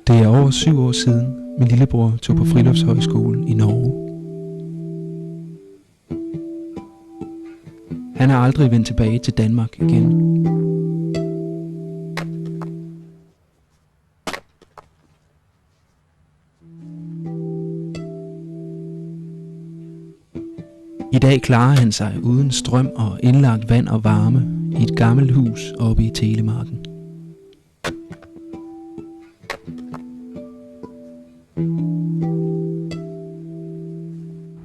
Det er over 7 år siden, min lillebror tog på friluftshøjskole i Norge. Han har aldrig vendt tilbage til Danmark igen. I dag klarer han sig uden strøm og indlagt vand og varme i et gammelt hus oppe i Telemarken.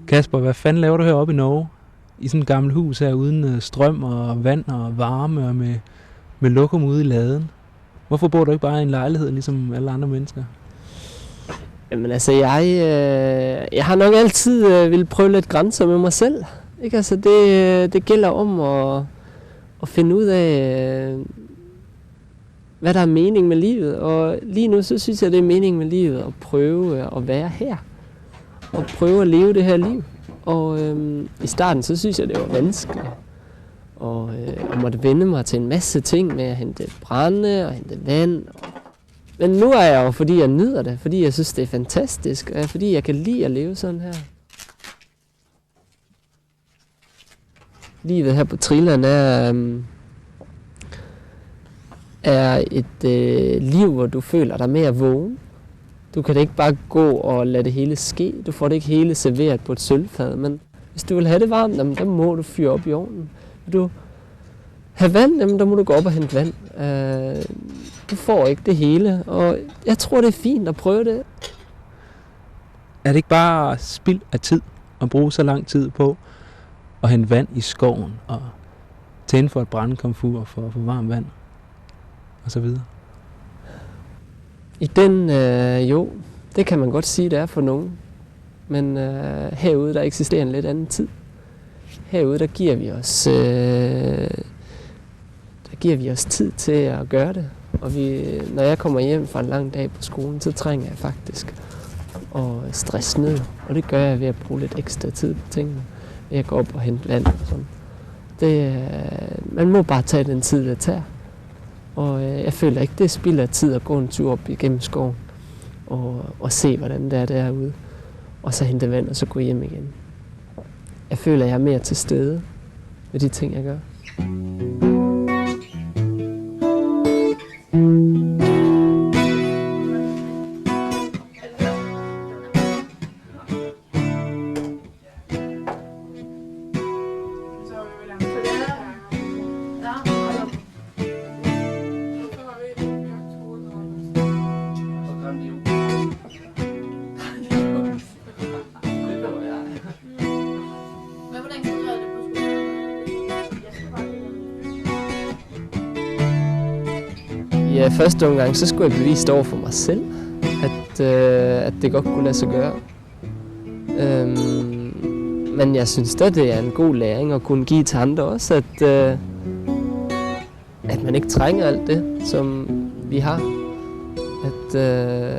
Kasper, hvad fanden laver du heroppe i Norge? I sådan et gammelt hus her uden strøm og vand og varme og med lokum ude i laden. Hvorfor bor du ikke bare i en lejlighed ligesom alle andre mennesker? Jamen altså, jeg har nok altid ville prøve lidt grænser med mig selv. Ikke? Altså, det gælder om at finde ud af, hvad der er mening med livet. Og lige nu, så synes jeg, det er mening med livet at prøve at være her. Og prøve at leve det her liv. Og i starten, så synes jeg, det var vanskeligt. Og jeg måtte vende mig til en masse ting med at hente brænde og hente vand. Men nu er jeg jo, fordi jeg nyder det, fordi jeg synes, det er fantastisk, og fordi jeg kan lide at leve sådan her. Livet her på Triland er et liv, hvor du føler dig mere vågen. Du kan da ikke bare gå og lade det hele ske. Du får det ikke hele serveret på et sølvfad, men hvis du vil have det varmt, jamen, der må du fyre op i ovnen. Vil du have vand, jamen, der må du gå op og hente vand. Du får ikke det hele, og jeg tror, det er fint at prøve det. Er det ikke bare spild af tid at bruge så lang tid på at hente vand i skoven og tænde for et brændekomfur for at få varmt vand og så videre? I den, jo, det kan man godt sige, det er for nogen. Men herude, der eksisterer en lidt anden tid. Herude, der giver vi os tid til at gøre det. Og når jeg kommer hjem fra en lang dag på skolen, så trænger jeg faktisk at stresse ned. Og det gør jeg ved at bruge lidt ekstra tid på tingene. Ved at gå op og hente vand og sådan. Man må bare tage den tid, det tager. Og jeg føler ikke, det er spild af tid at gå en tur op igennem skoven. Og se, hvordan det er derude. Og så hente vand, og så gå hjem igen. Jeg føler, jeg er mere til stede med de ting, jeg gør. I første omgang, så skulle jeg bevise over for mig selv, at det godt kunne lade sig gøre. Men jeg synes da, det er en god læring at kunne give til andre også, at man ikke trænger alt det, som vi har.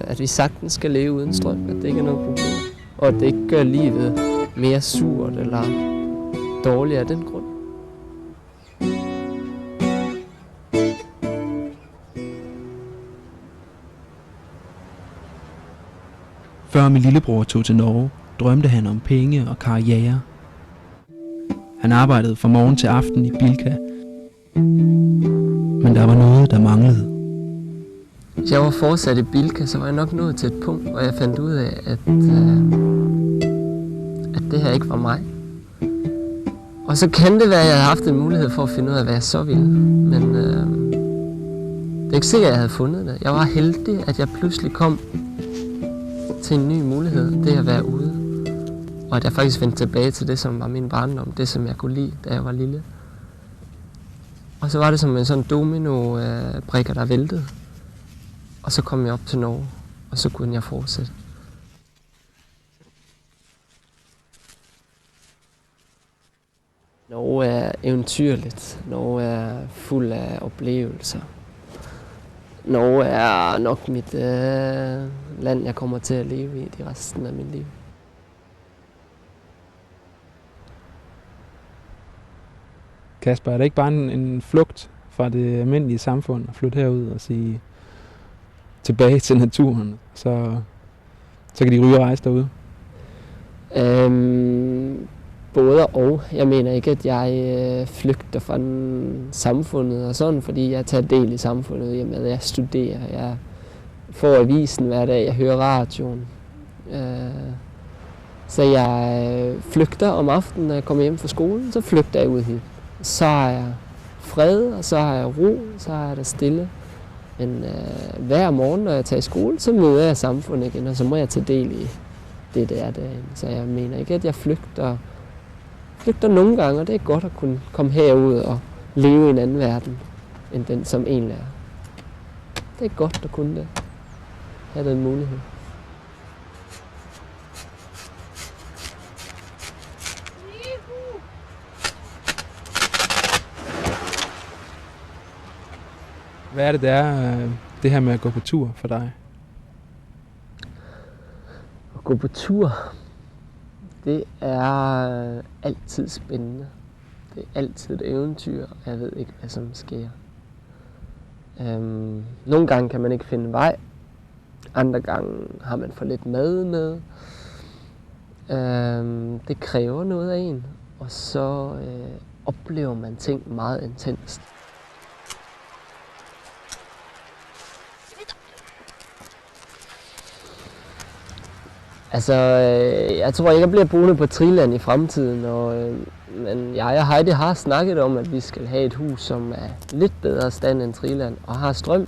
At vi sagtens skal leve uden strøm, at det ikke er noget problem. Og at det ikke gør livet mere surt eller dårligt af den grund. Før min lillebror tog til Norge, drømte han om penge og karriere. Han arbejdede fra morgen til aften i Bilka. Men der var noget, der manglede. Hvis jeg var fortsat i Bilka, så var jeg nok nået til et punkt, hvor jeg fandt ud af, at det her ikke var mig. Og så kan det være, at jeg havde haft en mulighed for at finde ud af, hvad jeg så ville. Men det er ikke sikkert, at jeg havde fundet det. Jeg var heldig, at jeg pludselig kom til en ny mulighed, det at være ude. Og at jeg faktisk vendte tilbage til det, som var min barndom, det som jeg kunne lide, da jeg var lille. Og så var det som en sådan domino-brikker, der væltede. Og så kom jeg op til Norge, og så kunne jeg fortsætte. Norge er eventyrligt. Norge er fuld af oplevelser. Norge er nok mit land, jeg kommer til at leve i de resten af mit liv. Kasper, er det ikke bare en flugt fra det almindelige samfund at flytte herud og sige tilbage til naturen, så kan de ryge og rejse derude? Både og. Jeg mener ikke, at jeg flygter fra samfundet og sådan, fordi jeg tager del i samfundet, i og med at jeg studerer. Jeg får avisen hver dag, jeg hører radioen. Så jeg flygter om aftenen, når jeg kommer hjem fra skolen, så flygter jeg ud hit. Så har jeg fred, og så har jeg ro, så har jeg det stille. Men hver morgen, når jeg tager i skole, så møder jeg samfundet igen, og så må jeg tage del i det der derinde. Så jeg mener ikke, at jeg flygter nogle gange, og det er godt at kunne komme herud og leve i en anden verden, end den, som egentlig er. Det er godt at kunne det. Have den mulighed. Hvad er det, det her med at gå på tur for dig? At gå på tur, det er altid spændende. Det er altid et eventyr, og jeg ved ikke, hvad som sker. Nogle gange kan man ikke finde vej. Andre gange har man for lidt mad med. Det kræver noget af en, og så oplever man ting meget intenst. Altså, jeg tror ikke, jeg bliver boende på Triland i fremtiden, men jeg og Heidi har snakket om, at vi skal have et hus, som er lidt bedre stand end Triland og har strøm,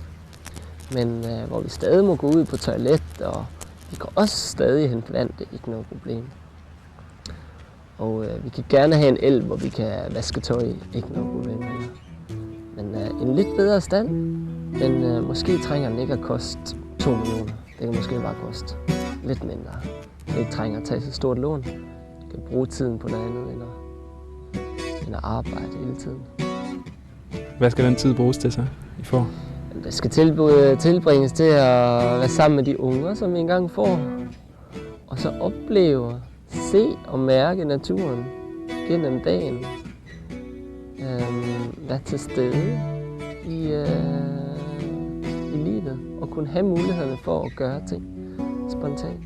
men hvor vi stadig må gå ud på toilet, og vi kan også stadig hente vand, det er ikke noget problem. Og vi kan gerne have en el, hvor vi kan vaske tøj i, ikke noget problem. Men en lidt bedre stand, men måske trænger den ikke at koste 2 millioner. Det kan måske bare koste lidt mindre. Det ikke trænger at tage så stort lån. Du kan bruge tiden på noget andet end at arbejde hele tiden. Hvad skal den tid bruges til så, I får? Det skal tilbringes til at være sammen med de unger, som vi engang får. Og så opleve, se og mærke naturen gennem dagen. Være til stede i livet og kunne have mulighederne for at gøre ting spontant.